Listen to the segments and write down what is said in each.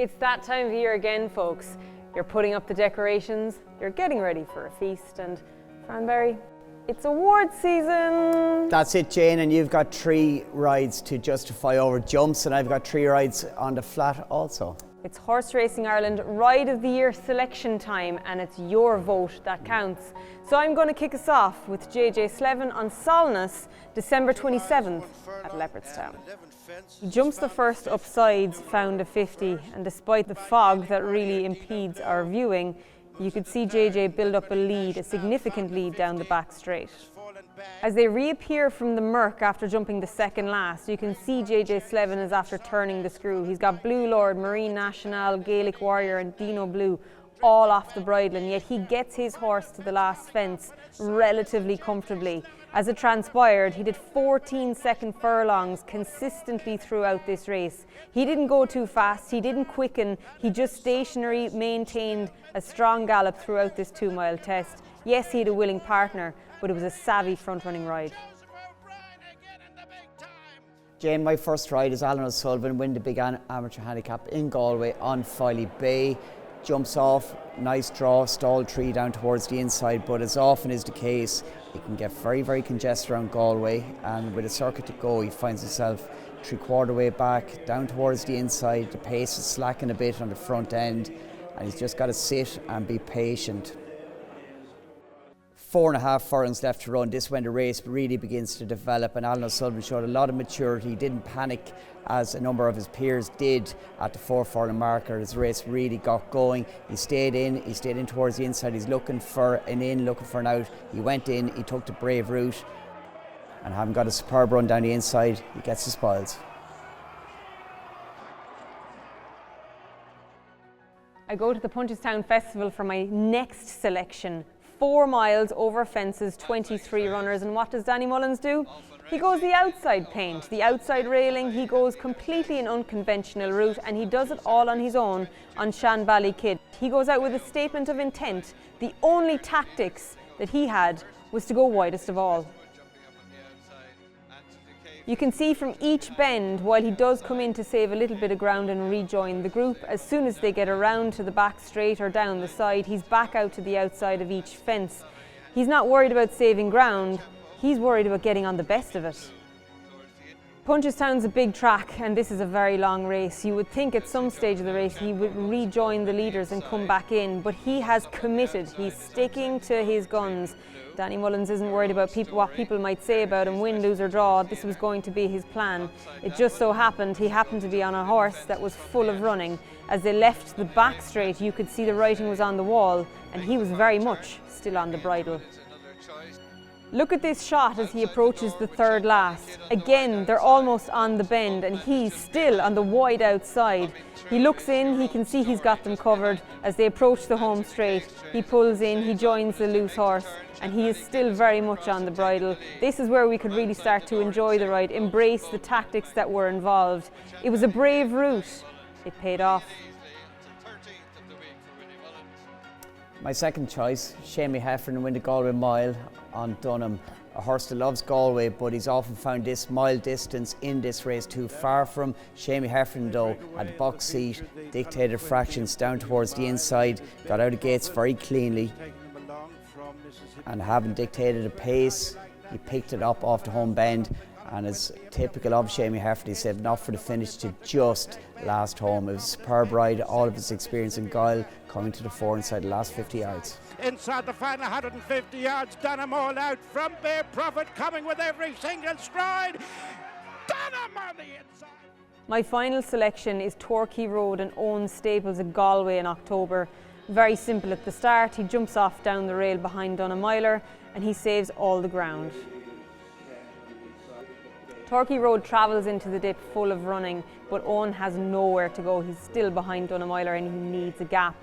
It's that time of year again, folks. You're putting up the decorations, you're getting ready for a feast, and Franberry, it's award season! That's it, Jane, and you've got 3 rides to justify over jumps, and I've got 3 rides on the flat also. It's Horse Racing Ireland Ride of the Year selection time, and it's your vote that counts. So I'm going to kick us off with JJ Slevin on Solness, December 27th at Leopardstown. He jumps the first up sides, found a 50, and despite the fog that really impedes our viewing, you could see JJ build up a lead, a significant lead down the back straight. As they reappear from the murk after jumping the second last, you can see JJ Slevin is after turning the screw. He's got Blue Lord, Marine National, Gaelic Warrior and Dino Blue all off the bridle, and yet he gets his horse to the last fence relatively comfortably. As it transpired, he did 14-second furlongs consistently throughout this race. He didn't go too fast, he didn't quicken, he just stationary maintained a strong gallop throughout this 2-mile test. Yes, he had a willing partner, but it was a savvy front-running ride. Jane, my first ride is Alan O'Sullivan, win the big amateur handicap in Galway on Filey Bay. Jumps off, nice draw, stall tree down towards the inside, but as often is the case, he can get very, very congested around Galway, and with a circuit to go, he finds himself 3/4 way back, down towards the inside. The pace is slacking a bit on the front end, and he's just got to sit and be patient. 4.5 furlongs left to run. This is when the race really begins to develop, and Alan O'Sullivan showed a lot of maturity. He didn't panic as a number of his peers did at the 4 furlong marker. His race really got going. He stayed in towards the inside. He's looking for an in, looking for an out. He went in, he took the brave route, and having got a superb run down the inside, he gets the spoils. I go to the Punchestown Festival for my next selection. 4 miles over fences, 23 runners, and what does Danny Mullins do? He goes the outside paint, the outside railing. He goes completely an unconventional route, and he does it all on his own on Shan Valley Kid. He goes out with a statement of intent. The only tactics that he had was to go widest of all. You can see from each bend, while he does come in to save a little bit of ground and rejoin the group, as soon as they get around to the back straight or down the side, he's back out to the outside of each fence. He's not worried about saving ground, he's worried about getting on the best of it. Punchestown's a big track, and this is a very long race. You would think at some stage of the race he would rejoin the leaders and come back in, but he has committed. He's sticking to his guns. Danny Mullins isn't worried about what people might say about him, win, lose or draw. This was going to be his plan. It just so happened he happened to be on a horse that was full of running. As they left the back straight, you could see the writing was on the wall, and he was very much still on the bridle. Look at this shot as he approaches the third last. Again, they're almost on the bend, and he's still on the wide outside. He looks in, he can see he's got them covered. As they approach the home straight, he pulls in, he joins the loose horse, and he is still very much on the bridle. This is where we could really start to enjoy the ride, embrace the tactics that were involved. It was a brave route. It paid off. My second choice, Shamey Heffernan, win the Galway Mile on Dunham. A horse that loves Galway, but he's often found this mile distance in this race too far from. Shamey Heffernan, though, at the box seat, dictated fractions down towards the inside, got out of gates very cleanly, and having dictated a pace, he picked it up off the home bend, and as typical of Shamey Heffernan, he said enough for the finish to just last home. It was a superb ride, all of his experience in guile coming to the fore inside the last 50 yards. Inside the final 150 yards, Dunham all out from Bear Prophet, coming with every single stride. Dunham on the inside. My final selection is Torquay Road and Owen Staples at Galway in October. Very simple at the start. He jumps off down the rail behind Dunamiler, and he saves all the ground. Torquay Road travels into the dip full of running, but Owen has nowhere to go. He's still behind Dunamiler and he needs a gap.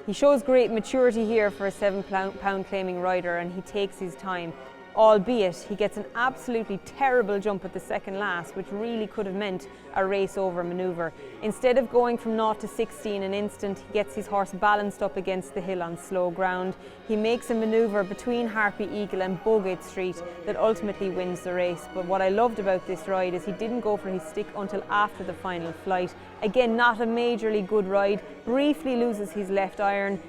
He shows great maturity here for a 7 pound claiming rider, and he takes his time. albeit he gets an absolutely terrible jump at the second last, which really could have meant a race over manoeuvre. Instead of going from 0 to 60 in an instant, he gets his horse balanced up against the hill on slow ground. He makes a manoeuvre between Harpy Eagle and Bowgate Street that ultimately wins the race. But what I loved about this ride is he didn't go for his stick until after the final flight. Again, not a majorly good ride, briefly loses his left iron,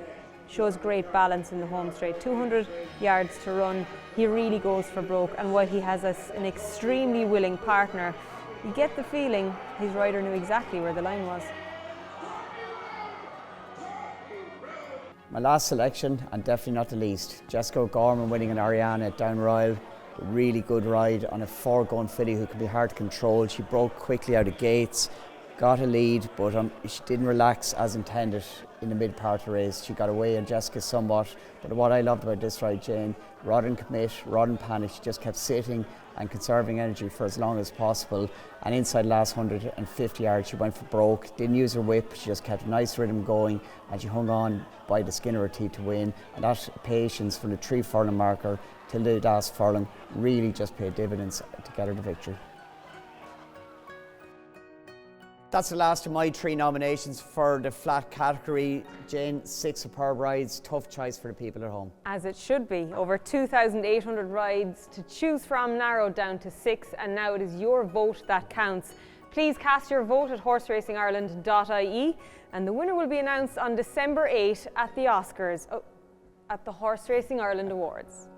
shows great balance in the home straight. 200 yards to run, he really goes for broke, and while he has an extremely willing partner, you get the feeling his rider knew exactly where the line was. My last selection, and definitely not the least, Jessica O'Gorman winning an Ariana at Down Royal. A really good ride on a four-going filly who could be hard to control. She broke quickly out of gates, got a lead, but she didn't relax as intended in the mid part of the race. She got away on Jessica somewhat, but what I loved about this ride, Jane, rather than commit, rather than panic, she just kept sitting and conserving energy for as long as possible. And inside the last 150 yards, she went for broke, didn't use her whip, she just kept a nice rhythm going, and she hung on by the skin of her teeth to win. And that patience from the 3 furlong marker till the last furlong really just paid dividends to get her the victory. That's the last of my 3 nominations for the flat category. Jane, 6 superb rides, tough choice for the people at home. As it should be. Over 2,800 rides to choose from, narrowed down to 6, and now it is your vote that counts. Please cast your vote at horseracingireland.ie, and the winner will be announced on December 8 at the Oscars, at the Horse Racing Ireland Awards.